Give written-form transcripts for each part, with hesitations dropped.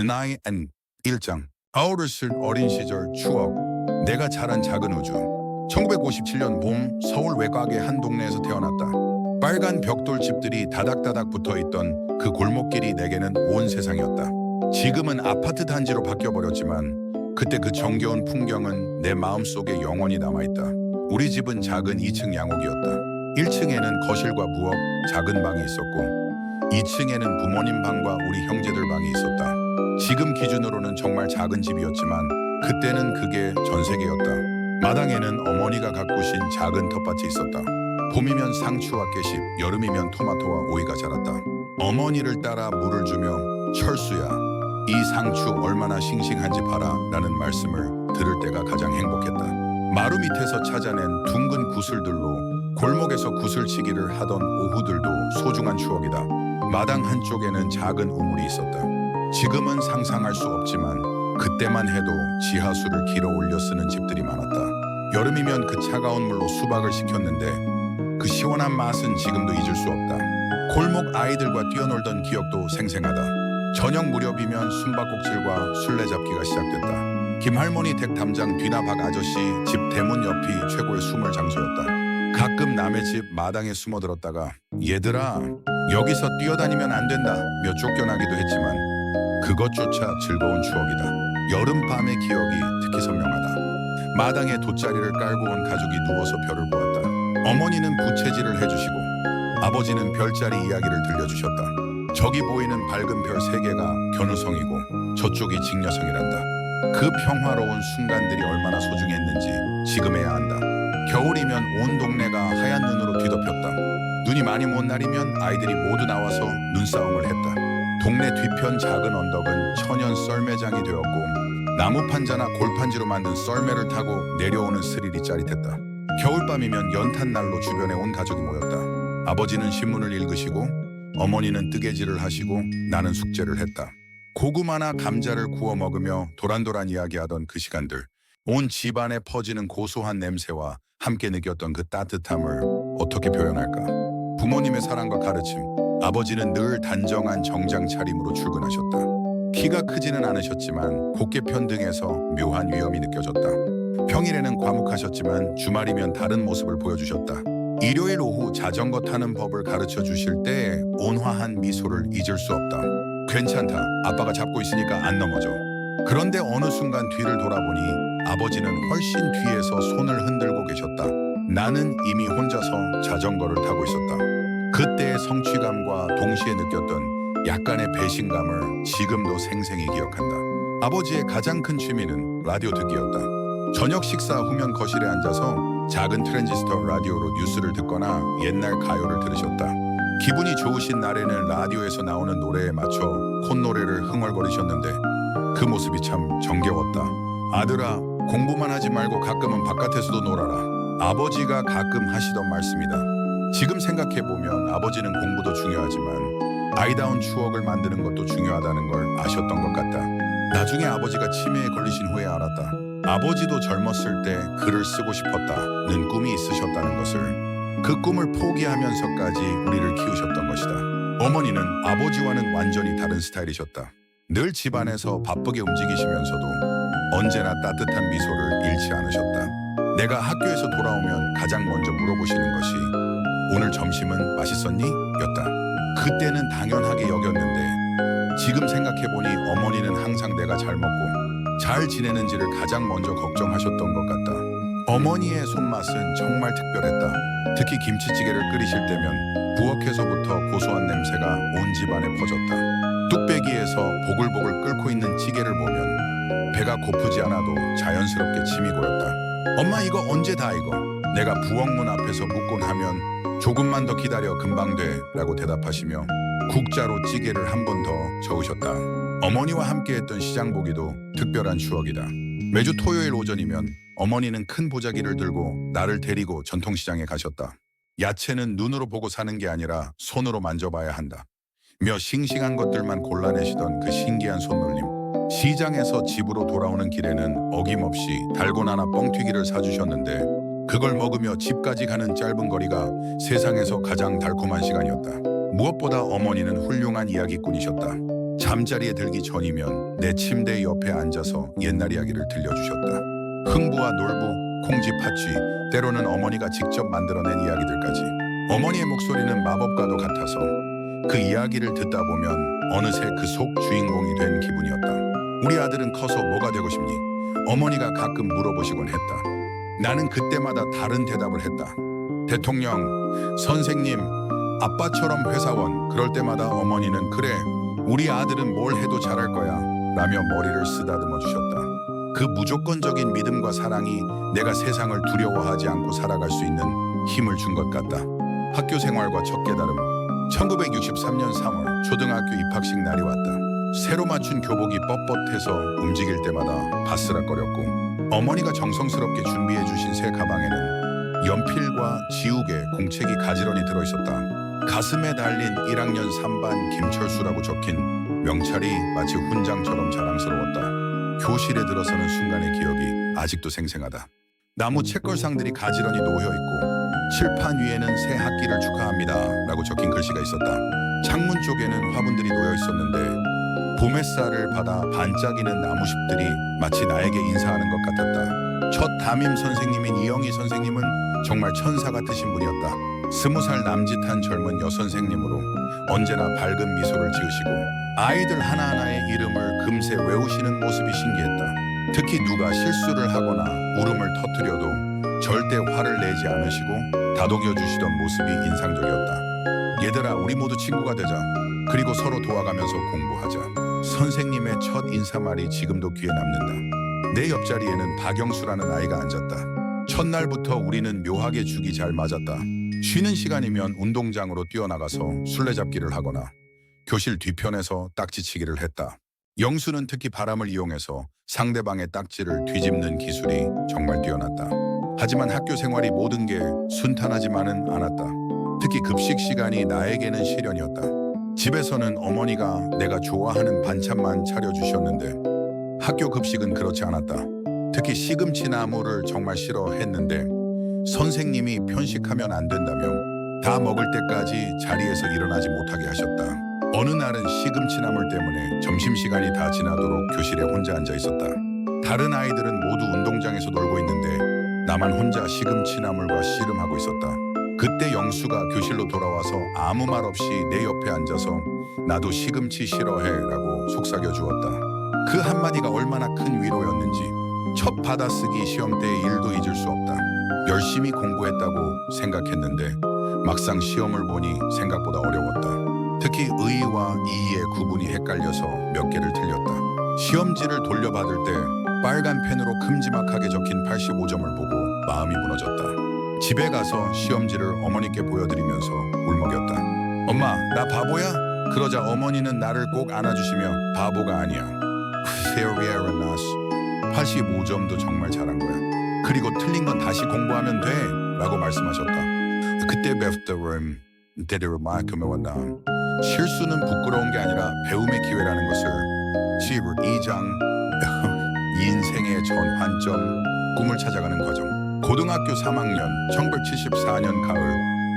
나의 안 1장 어렸을 어린 시절 추억 내가 자란 작은 우주 1957년 봄 서울 외곽의 한 동네에서 태어났다. 빨간 벽돌집들이 다닥다닥 붙어있던 그 골목길이 내게는 온 세상이었다. 지금은 아파트 단지로 바뀌어버렸지만 그때 그 정겨운 풍경은 내 마음속에 영원히 남아있다. 우리 집은 작은 2층 양옥이었다. 1층에는 거실과 부엌, 작은 방이 있었고 2층에는 부모님 방과 우리 형제들 방이 있었다. 지금 기준으로는 정말 작은 집이었지만 그때는 그게 전세계였다. 마당에는 어머니가 가꾸신 작은 텃밭이 있었다. 봄이면 상추와 깨십, 여름이면 토마토와 오이가 자랐다. 어머니를 따라 물을 주며 철수야, 이 상추 얼마나 싱싱한지 봐라 라는 말씀을 들을 때가 가장 행복했다. 마루 밑에서 찾아낸 둥근 구슬들로 골목에서 구슬치기를 하던 오후들도 소중한 추억이다. 마당 한쪽에는 작은 우물이 있었다. 지금은 상상할 수 없지만 그때만 해도 지하수를 길어 올려 쓰는 집들이 많았다. 여름이면 그 차가운 물로 수박을 식혔는데 그 시원한 맛은 지금도 잊을 수 없다. 골목 아이들과 뛰어놀던 기억도 생생하다. 저녁 무렵이면 숨바꼭질과 술래잡기가 시작됐다. 김할머니 댁 담장 뒤나 박 아저씨 집 대문 옆이 최고의 숨을 장소였다. 가끔 남의 집 마당에 숨어들었다가 얘들아 여기서 뛰어다니면 안 된다 며 쫓겨나기도 했지만 그것조차 즐거운 추억이다. 여름밤의 기억이 특히 선명하다. 마당에 돗자리를 깔고 온 가족이 누워서 별을 보았다. 어머니는 부채질을 해주시고 아버지는 별자리 이야기를 들려주셨다. 저기 보이는 밝은 별 3개가 견우성이고 저쪽이 직녀성이란다. 그 평화로운 순간들이 얼마나 소중했는지 지금에야 안다. 겨울이면 온 동네가 하얀 눈으로 뒤덮였다. 눈이 많이 온 날이면 아이들이 모두 나와서 눈싸움을 했다. 동네 뒤편 작은 언덕은 천연 썰매장이 되었고 나무 판자나 골판지로 만든 썰매를 타고 내려오는 스릴이 짜릿했다. 겨울밤이면 연탄난로 주변에 온 가족이 모였다. 아버지는 신문을 읽으시고 어머니는 뜨개질을 하시고 나는 숙제를 했다. 고구마나 감자를 구워 먹으며 도란도란 이야기하던 그 시간들. 온 집안에 퍼지는 고소한 냄새와 함께 느꼈던 그 따뜻함을 어떻게 표현할까? 부모님의 사랑과 가르침. 아버지는 늘 단정한 정장 차림으로 출근하셨다. 키가 크지는 않으셨지만 곡개편 등에서 묘한 위엄이 느껴졌다. 평일에는 과묵하셨지만 주말이면 다른 모습을 보여주셨다. 일요일 오후 자전거 타는 법을 가르쳐 주실 때 온화한 미소를 잊을 수 없다. 괜찮다. 아빠가 잡고 있으니까 안 넘어져. 그런데 어느 순간 뒤를 돌아보니 아버지는 훨씬 뒤에서 손을 흔들고 계셨다. 나는 이미 혼자서 자전거를 타고 있었다. 그때의 성취감과 동시에 느꼈던 약간의 배신감을 지금도 생생히 기억한다. 아버지의 가장 큰 취미는 라디오 듣기였다. 저녁 식사 후면 거실에 앉아서 작은 트랜지스터 라디오로 뉴스를 듣거나 옛날 가요를 들으셨다. 기분이 좋으신 날에는 라디오에서 나오는 노래에 맞춰 콧노래를 흥얼거리셨는데 그 모습이 참 정겨웠다. 아들아, 공부만 하지 말고 가끔은 바깥에서도 놀아라. 아버지가 가끔 하시던 말씀이다. 지금 생각해보면 아버지는 공부도 중요하지만 아이다운 추억을 만드는 것도 중요하다는 걸 아셨던 것 같다. 나중에 아버지가 치매에 걸리신 후에 알았다. 아버지도 젊었을 때 글을 쓰고 싶었다는 꿈이 있으셨다는 것을. 그 꿈을 포기하면서까지 우리를 키우셨던 것이다. 어머니는 아버지와는 완전히 다른 스타일이셨다. 늘 집안에서 바쁘게 움직이시면서도 언제나 따뜻한 미소를 잃지 않으셨다. 내가 학교에서 돌아오면 가장 먼저 물어보시는 것이 오늘 점심은 맛있었니? 였다. 그때는 당연하게 여겼는데 지금 생각해보니 어머니는 항상 내가 잘 먹고 잘 지내는지를 가장 먼저 걱정하셨던 것 같다. 어머니의 손맛은 정말 특별했다. 특히 김치찌개를 끓이실 때면 부엌에서부터 고소한 냄새가 온 집안에 퍼졌다. 뚝배기에서 보글보글 끓고 있는 찌개를 보면 배가 고프지 않아도 자연스럽게 침이 고였다. 엄마 이거 언제 다 익어? 내가 부엌문 앞에서 묻곤 하면 조금만 더 기다려 금방 돼 라고 대답하시며 국자로 찌개를 한 번 더 저으셨다. 어머니와 함께했던 시장 보기도 특별한 추억이다. 매주 토요일 오전이면 어머니는 큰 보자기를 들고 나를 데리고 전통시장에 가셨다. 야채는 눈으로 보고 사는 게 아니라 손으로 만져봐야 한다. 며 싱싱한 것들만 골라내시던 그 신기한 손놀림. 시장에서 집으로 돌아오는 길에는 어김없이 달고나나 뻥튀기를 사주셨는데 그걸 먹으며 집까지 가는 짧은 거리가 세상에서 가장 달콤한 시간이었다. 무엇보다 어머니는 훌륭한 이야기꾼이셨다. 잠자리에 들기 전이면 내 침대 옆에 앉아서 옛날 이야기를 들려주셨다. 흥부와 놀부, 콩쥐, 팥쥐, 때로는 어머니가 직접 만들어낸 이야기들까지. 어머니의 목소리는 마법과도 같아서 그 이야기를 듣다 보면 어느새 그 속 주인공이 된 기분이었다. 우리 아들은 커서 뭐가 되고 싶니? 어머니가 가끔 물어보시곤 했다. 나는 그때마다 다른 대답을 했다. 대통령, 선생님, 아빠처럼 회사원. 그럴 때마다 어머니는 그래, 우리 아들은 뭘 해도 잘할 거야 라며 머리를 쓰다듬어 주셨다. 그 무조건적인 믿음과 사랑이 내가 세상을 두려워하지 않고 살아갈 수 있는 힘을 준 것 같다. 학교 생활과 첫 깨달음. 1963년 3월 초등학교 입학식 날이 왔다. 새로 맞춘 교복이 뻣뻣해서 움직일 때마다 바스락거렸고 어머니가 정성스럽게 준비해 주신 새 가방에는 연필과 지우개, 공책이 가지런히 들어있었다. 가슴에 달린 1학년 3반 김철수라고 적힌 명찰이 마치 훈장처럼 자랑스러웠다. 교실에 들어서는 순간의 기억이 아직도 생생하다. 나무 책걸상들이 가지런히 놓여있고 칠판 위에는 새 학기를 축하합니다 라고 적힌 글씨가 있었다. 창문 쪽에는 화분들이 놓여있었는데 봄 햇살을 받아 반짝이는 나무잎들이 마치 나에게 인사하는 것 같았다. 첫 담임 선생님인 이영희 선생님은 정말 천사 같으신 분이었다. 20살 남짓한 젊은 여선생님으로 언제나 밝은 미소를 지으시고 아이들 하나하나의 이름을 금세 외우시는 모습이 신기했다. 특히 누가 실수를 하거나 울음을 터뜨려도 절대 화를 내지 않으시고 다독여 주시던 모습이 인상적이었다. 얘들아, 우리 모두 친구가 되자. 그리고 서로 도와가면서 공부하자. 선생님의 첫 인사말이 지금도 귀에 남는다. 내 옆자리에는 박영수라는 아이가 앉았다. 첫날부터 우리는 묘하게 죽이 잘 맞았다. 쉬는 시간이면 운동장으로 뛰어나가서 술래잡기를 하거나 교실 뒤편에서 딱지치기를 했다. 영수는 특히 바람을 이용해서 상대방의 딱지를 뒤집는 기술이 정말 뛰어났다. 하지만 학교 생활이 모든 게 순탄하지만은 않았다. 특히 급식 시간이 나에게는 시련이었다. 집에서는 어머니가 내가 좋아하는 반찬만 차려주셨는데 학교 급식은 그렇지 않았다. 특히 시금치 나물을 정말 싫어했는데 선생님이 편식하면 안 된다며 다 먹을 때까지 자리에서 일어나지 못하게 하셨다. 어느 날은 시금치 나물 때문에 점심시간이 다 지나도록 교실에 혼자 앉아 있었다. 다른 아이들은 모두 운동장에서 놀고 있는데 나만 혼자 시금치 나물과 씨름하고 있었다. 그때 영수가 교실로 돌아와서 아무 말 없이 내 옆에 앉아서 나도 시금치 싫어해 라고 속삭여 주었다. 그 한마디가 얼마나 큰 위로였는지. 첫 받아쓰기 시험 때의 일도 잊을 수 없다. 열심히 공부했다고 생각했는데 막상 시험을 보니 생각보다 어려웠다. 특히 의와 이의 구분이 헷갈려서 몇 개를 틀렸다. 시험지를 돌려받을 때 빨간 펜으로 큼지막하게 적힌 85점을 보고 마음이 무너졌다. 집에 가서 시험지를 어머니께 보여드리면서 울먹였다. 엄마, 나 바보야? 그러자 어머니는 나를 꼭 안아주시며 바보가 아니야. 85점도 정말 잘한 거야. 그리고 틀린 건 다시 공부하면 돼 라고 말씀하셨다. 그때 배웠던 대대로만큼에 왔나. 실수는 부끄러운 게 아니라 배움의 기회라는 것을 12장 인생의 전환점, 꿈을 찾아가는 과정. 고등학교 3학년 1974년 가을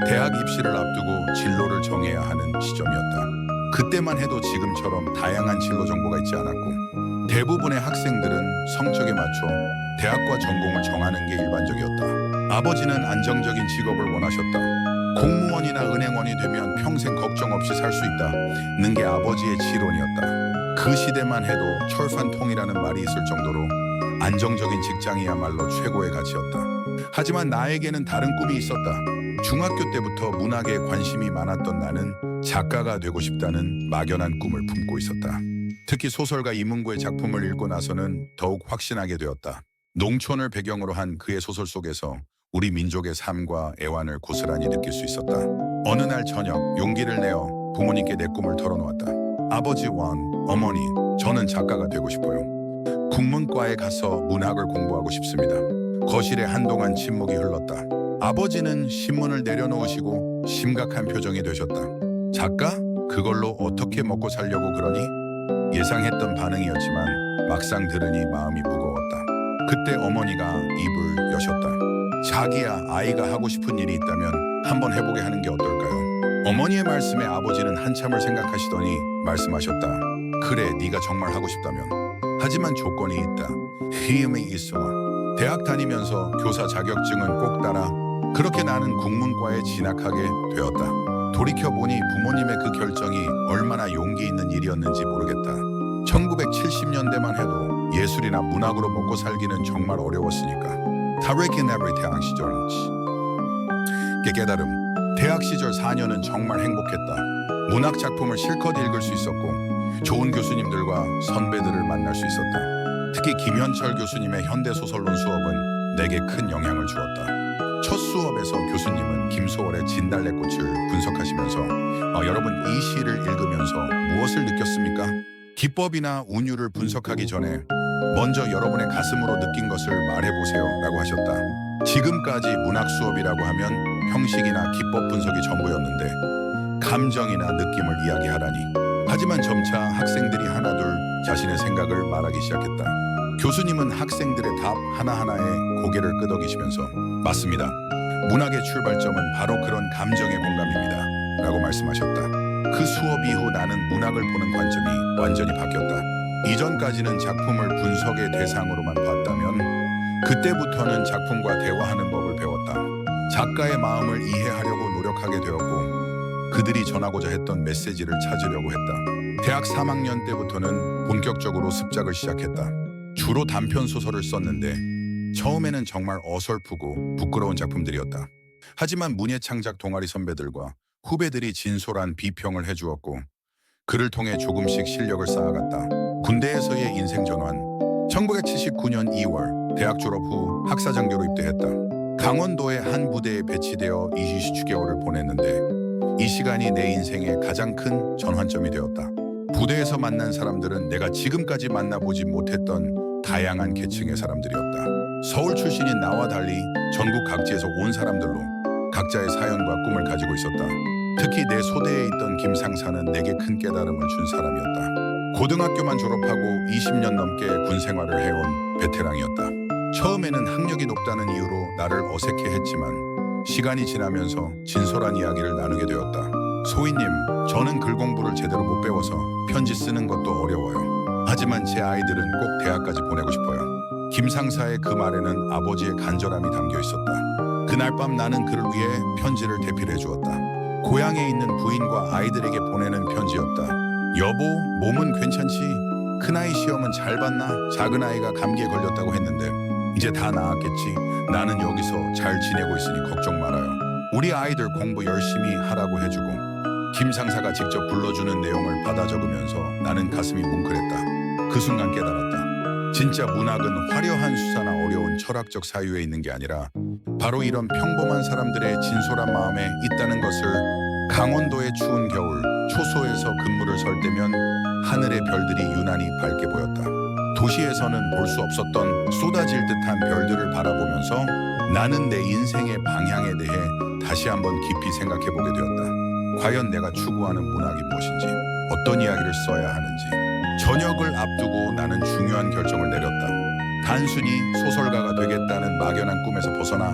대학 입시를 앞두고 진로를 정해야 하는 시점이었다. 그때만 해도 지금처럼 다양한 진로 정보가 있지 않았고 대부분의 학생들은 성적에 맞춰 대학과 전공을 정하는 게 일반적이었다. 아버지는 안정적인 직업을 원하셨다. 공무원이나 은행원이 되면 평생 걱정 없이 살 수 있다는 게 아버지의 지론이었다. 그 시대만 해도 철판통이라는 말이 있을 정도로 안정적인 직장이야말로 최고의 가치였다. 하지만 나에게는 다른 꿈이 있었다. 중학교 때부터 문학에 관심이 많았던 나는 작가가 되고 싶다는 막연한 꿈을 품고 있었다. 특히 소설가 이문구의 작품을 읽고 나서는 더욱 확신하게 되었다. 농촌을 배경으로 한 그의 소설 속에서 우리 민족의 삶과 애환을 고스란히 느낄 수 있었다. 어느 날 저녁 용기를 내어 부모님께 내 꿈을 털어놓았다. 아버지, 어머니, 저는 작가가 되고 싶어요. 국문과에 가서 문학을 공부하고 싶습니다. 거실에 한동안 침묵이 흘렀다. 아버지는 신문을 내려놓으시고 심각한 표정이 되셨다. 작가? 그걸로 어떻게 먹고 살려고 그러니? 예상했던 반응이었지만 막상 들으니 마음이 무거웠다. 그때 어머니가 입을 여셨다. 자기야, 아이가 하고 싶은 일이 있다면 한번 해보게 하는 게 어떨까요? 어머니의 말씀에 아버지는 한참을 생각하시더니 말씀하셨다. 그래, 네가 정말 하고 싶다면. 하지만 조건이 있다. 힘이 있어. 대학 다니면서 교사 자격증은 꼭 따라. 그렇게 나는 국문과에 진학하게 되었다. 돌이켜보니 부모님의 그 결정이 얼마나 용기 있는 일이었는지 모르겠다. 1970년대만 해도 예술이나 문학으로 먹고 살기는 정말 어려웠으니까. 다르긴 에브리 대학 시절이지. 깨달음. 대학 시절 4년은 정말 행복했다. 문학 작품을 실컷 읽을 수 있었고 좋은 교수님들과 선배들을 만날 수 있었다. 특히 김현철 교수님의 현대소설론 수업은 내게 큰 영향을 주었다. 첫 수업에서 교수님은 김소월의 진달래꽃을 분석하시면서 여러분 이 시를 읽으면서 무엇을 느꼈습니까? 기법이나 운율을 분석하기 전에 먼저 여러분의 가슴으로 느낀 것을 말해보세요 라고 하셨다. 지금까지 문학 수업이라고 하면 형식이나 기법 분석이 전부였는데 감정이나 느낌을 이야기하라니. 하지만 점차 학생들이 하나둘 자신의 생각을 말하기 시작했다. 교수님은 학생들의 답 하나하나에 고개를 끄덕이시면서 맞습니다. 문학의 출발점은 바로 그런 감정의 공감입니다 라고 말씀하셨다. 그 수업 이후 나는 문학을 보는 관점이 완전히 바뀌었다. 이전까지는 작품을 분석의 대상으로만 봤다면 그때부터는 작품과 대화하는 법을 배웠다. 작가의 마음을 이해하려고 노력하게 되었고 그들이 전하고자 했던 메시지를 찾으려고 했다. 대학 3학년 때부터는 본격적으로 습작을 시작했다. 주로 단편 소설을 썼는데 처음에는 정말 어설프고 부끄러운 작품들이었다. 하지만 문예창작 동아리 선배들과 후배들이 진솔한 비평을 해주었고 그를 통해 조금씩 실력을 쌓아갔다. 군대에서의 인생 전환. 1979년 2월 대학 졸업 후 학사장교로 입대했다. 강원도의 한 부대에 배치되어 20주개월을 보냈는데 이 시간이 내 인생의 가장 큰 전환점이 되었다. 부대에서 만난 사람들은 내가 지금까지 만나보지 못했던 다양한 계층의 사람들이었다. 서울 출신인 나와 달리 전국 각지에서 온 사람들로 각자의 사연과 꿈을 가지고 있었다. 특히 내 소대에 있던 김상사는 내게 큰 깨달음을 준 사람이었다. 고등학교만 졸업하고 20년 넘게 군 생활을 해온 베테랑이었다. 처음에는 학력이 높다는 이유로 나를 어색해했지만 시간이 지나면서 진솔한 이야기를 나누게 되었다. 소희님, 저는 글 공부를 제대로 못 배워서 편지 쓰는 것도 어려워요. 하지만 제 아이들은 꼭 대학까지 보내고 싶어요. 김상사의 그 말에는 아버지의 간절함이 담겨 있었다. 그날 밤 나는 그를 위해 편지를 대필해 주었다. 고향에 있는 부인과 아이들에게 보내는 편지였다. 여보, 몸은 괜찮지? 큰아이 시험은 잘 봤나? 작은아이가 감기에 걸렸다고 했는데 이제 다 나았겠지? 나는 여기서 잘 지내고 있으니 걱정 말아요. 우리 아이들 공부 열심히 하라고 해주고. 김상사가 직접 불러주는 내용을 받아 적으면서 나는 가슴이 뭉클했다. 그 순간 깨달았다. 진짜 문학은 화려한 수사나 어려운 철학적 사유에 있는 게 아니라 바로 이런 평범한 사람들의 진솔한 마음에 있다는 것을. 강원도의 추운 겨울, 초소에서 근무를 설 때면 하늘의 별들이 유난히 밝게 보였다. 도시에서는 볼 수 없었던 쏟아질 듯한 별들을 바라보면서 나는 내 인생의 방향에 대해 다시 한번 깊이 생각해보게 되었다. 과연 내가 추구하는 문학이 무엇인지, 어떤 이야기를 써야 하는지. 저녁을 앞두고 나는 중요한 결정을 내렸다. 단순히 소설가가 되겠다는 막연한 꿈에서 벗어나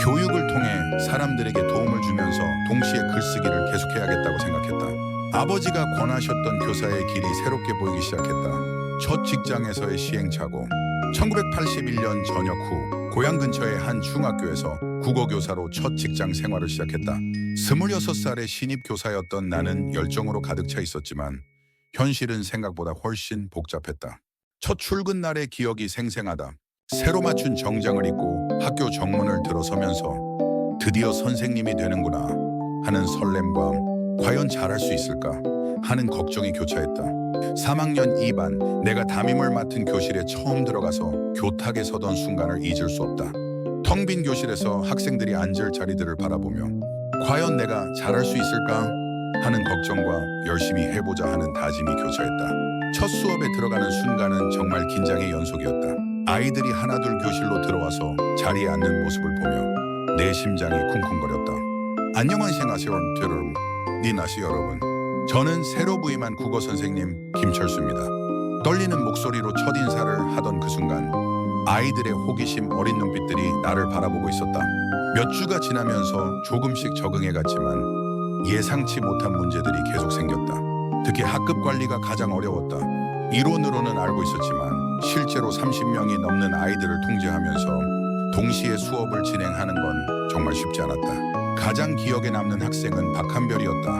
교육을 통해 사람들에게 도움을 주면서 동시에 글쓰기를 계속해야겠다고 생각했다. 아버지가 권하셨던 교사의 길이 새롭게 보이기 시작했다. 첫 직장에서의 시행착오. 1981년 전역 후 고향 근처의 한 중학교에서 국어교사로 첫 직장 생활을 시작했다. 26살의 신입 교사였던 나는 열정으로 가득 차 있었지만 현실은 생각보다 훨씬 복잡했다. 첫 출근 날의 기억이 생생하다. 새로 맞춘 정장을 입고 학교 정문을 들어서면서 드디어 선생님이 되는구나 하는 설렘과 과연 잘할 수 있을까 하는 걱정이 교차했다. 3학년 2반 내가 담임을 맡은 교실에 처음 들어가서 교탁에 서던 순간을 잊을 수 없다. 텅 빈 교실에서 학생들이 앉을 자리들을 바라보며 과연 내가 잘할 수 있을까 하는 걱정과 열심히 해보자 하는 다짐이 교차했다. 첫 수업에 들어가는 순간은 정말 긴장의 연속이었다. 아이들이 하나둘 교실로 들어와서 자리에 앉는 모습을 보며 내 심장이 쿵쿵거렸다. 안녕하세요 여러분, 니나시 여러분. 저는 새로 부임한 국어 선생님 김철수입니다. 떨리는 목소리로 첫인사를 하던 그 순간 아이들의 호기심 어린 눈빛들이 나를 바라보고 있었다. 몇 주가 지나면서 조금씩 적응해갔지만 예상치 못한 문제들이 계속 생겼다. 특히 학급 관리가 가장 어려웠다. 이론으로는 알고 있었지만 실제로 30명이 넘는 아이들을 통제하면서 동시에 수업을 진행하는 건 정말 쉽지 않았다. 가장 기억에 남는 학생은 박한별이었다.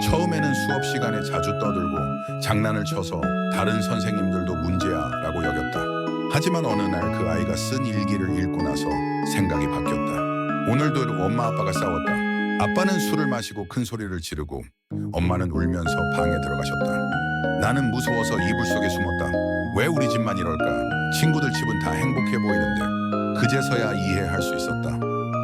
처음에는 수업 시간에 자주 떠들고 장난을 쳐서 다른 선생님들도 문제야라고 여겼다. 하지만 어느 날 그 아이가 쓴 일기를 읽고 나서 생각이 바뀌었다. 오늘도 엄마 아빠가 싸웠다. 아빠는 술을 마시고 큰 소리를 지르고 엄마는 울면서 방에 들어가셨다. 나는 무서워서 이불 속에 숨었다. 왜 우리 집만 이럴까? 친구들 집은 다 행복해 보이는데. 그제서야 이해할 수 있었다.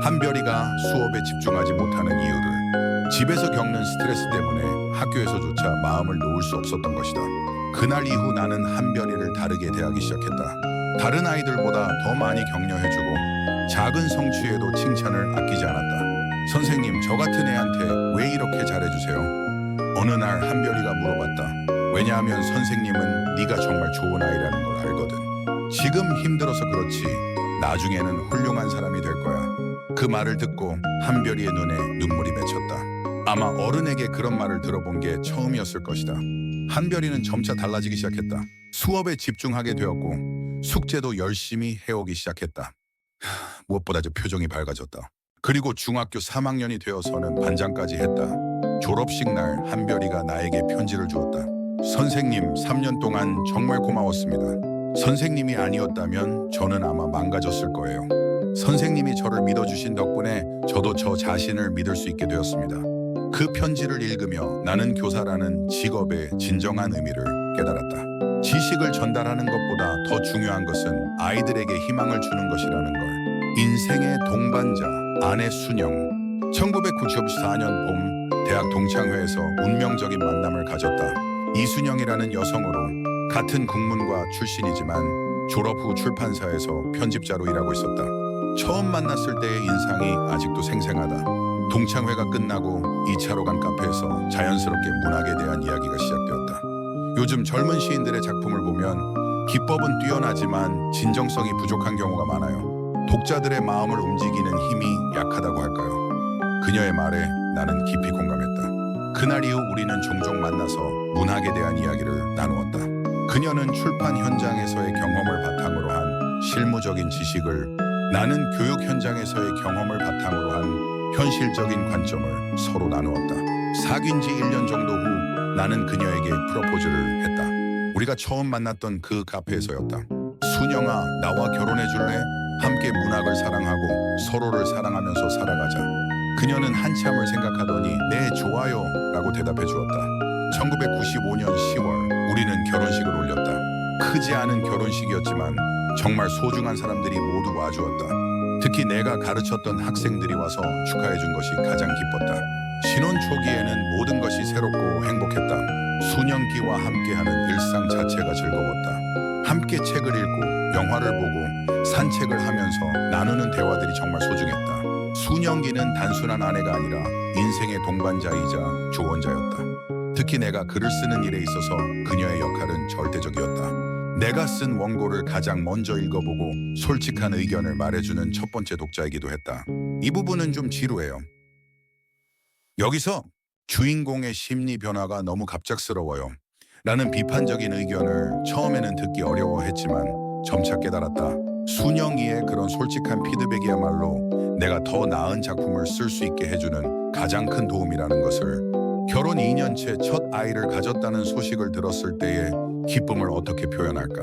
한별이가 수업에 집중하지 못하는 이유를 집에서 겪는 스트레스 때문에 학교에서조차 마음을 놓을 수 없었던 것이다. 그날 이후 나는 한별이를 다르게 대하기 시작했다. 다른 아이들보다 더 많이 격려해주고 작은 성취에도 칭찬을 아끼지 않았다. 선생님, 저 같은 애한테 왜 이렇게 잘해주세요? 어느 날 한별이가 물어봤다. 왜냐하면 선생님은 네가 정말 좋은 아이라는 걸 알거든. 지금 힘들어서 그렇지 나중에는 훌륭한 사람이 될 거야. 그 말을 듣고 한별이의 눈에 눈물이 맺혔다. 아마 어른에게 그런 말을 들어본 게 처음이었을 것이다. 한별이는 점차 달라지기 시작했다. 수업에 집중하게 되었고 숙제도 열심히 해오기 시작했다. 무엇보다 저 표정이 밝아졌다. 그리고 중학교 3학년이 되어서는 반장까지 했다. 졸업식 날 한별이가 나에게 편지를 주었다. 선생님, 3년 동안 정말 고마웠습니다. 선생님이 아니었다면 저는 아마 망가졌을 거예요. 선생님이 저를 믿어주신 덕분에 저도 저 자신을 믿을 수 있게 되었습니다. 그 편지를 읽으며 나는 교사라는 직업의 진정한 의미를 깨달았다. 지식을 전달하는 것보다 더 중요한 것은 아이들에게 희망을 주는 것이라는 걸. 인생의 동반자, 아내 순영. 1994년 봄 대학 동창회에서 운명적인 만남을 가졌다. 이순영이라는 여성으로 같은 국문과 출신이지만 졸업 후 출판사에서 편집자로 일하고 있었다. 처음 만났을 때의 인상이 아직도 생생하다. 동창회가 끝나고 2차로 간 카페에서 자연스럽게 문학에 대한 이야기가 시작되었다. 요즘 젊은 시인들의 작품을 보면 기법은 뛰어나지만 진정성이 부족한 경우가 많아요. 독자들의 마음을 움직이는 힘이 약하다고 할까요? 그녀의 말에 나는 깊이 공감했다. 그날 이후 우리는 종종 만나서 문학에 대한 이야기를 나누었다. 그녀는 출판 현장에서의 경험을 바탕으로 한 실무적인 지식을, 나는 교육 현장에서의 경험을 바탕으로 한 현실적인 관점을 서로 나누었다. 사귄 지 1년 정도 후 나는 그녀에게 프로포즈를 했다. 우리가 처음 만났던 그 카페에서였다. 순영아, 나와 결혼해 줄래? 함께 문학을 사랑하고 서로를 사랑하면서 살아가자. 그녀는 한참을 생각하더니 네, 좋아요 라고 대답해 주었다. 1995년 10월 우리는 결혼식을 올렸다. 크지 않은 결혼식이었지만 정말 소중한 사람들이 모두 와주었다. 특히 내가 가르쳤던 학생들이 와서 축하해 준 것이 가장 기뻤다. 신혼 초기에는 모든 것이 새롭고 행복했다. 수년기와 함께하는 일상 자체가 즐거웠다. 함께 책을 읽고 영화를 보고 산책을 하면서 나누는 대화들이 정말 소중했다. 수년기는 단순한 아내가 아니라 인생의 동반자이자 조언자였다. 특히 내가 글을 쓰는 일에 있어서 그녀의 역할은 절대적이었다. 내가 쓴 원고를 가장 먼저 읽어보고 솔직한 의견을 말해주는 첫 번째 독자이기도 했다. 이 부분은 좀 지루해요. 여기서 주인공의 심리 변화가 너무 갑작스러워요 라는 비판적인 의견을 처음에는 듣기 어려워했지만 점차 깨달았다. 순영이의 그런 솔직한 피드백이야말로 내가 더 나은 작품을 쓸 수 있게 해주는 가장 큰 도움이라는 것을. 결혼 2년째 첫 아이를 가졌다는 소식을 들었을 때의 기쁨을 어떻게 표현할까?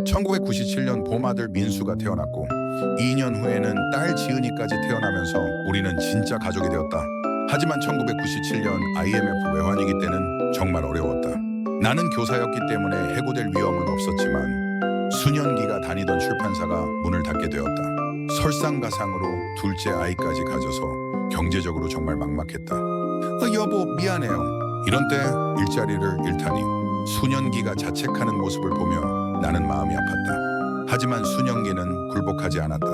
1997년 봄아들 민수가 태어났고 2년 후에는 딸 지은이까지 태어나면서 우리는 진짜 가족이 되었다. 하지만 1997년 IMF 외환위기 때는 정말 어려웠다. 나는 교사였기 때문에 해고될 위험은 없었지만 수년기가 다니던 출판사가 문을 닫게 되었다. 설상가상으로 둘째 아이까지 가져서 경제적으로 정말 막막했다. 여보, 미안해요. 이런 때 일자리를 잃다니. 수년기가 자책하는 모습을 보며 나는 마음이 아팠다. 하지만 수년기는 굴복하지 않았다.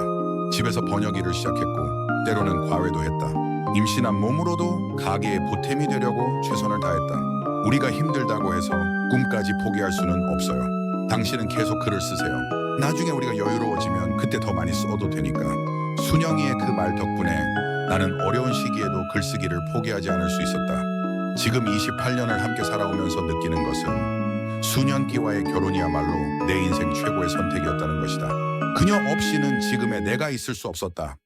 집에서 번역 일을 시작했고 때로는 과외도 했다. 임신한 몸으로도 가게에 보탬이 되려고 최선을 다했다. 우리가 힘들다고 해서 꿈까지 포기할 수는 없어요. 당신은 계속 글을 쓰세요. 나중에 우리가 여유로워지면 그때 더 많이 써도 되니까. 순영이의 그 말 덕분에 나는 어려운 시기에도 글쓰기를 포기하지 않을 수 있었다. 지금 28년을 함께 살아오면서 느끼는 것은 수년기와의 결혼이야말로 내 인생 최고의 선택이었다는 것이다. 그녀 없이는 지금의 내가 있을 수 없었다.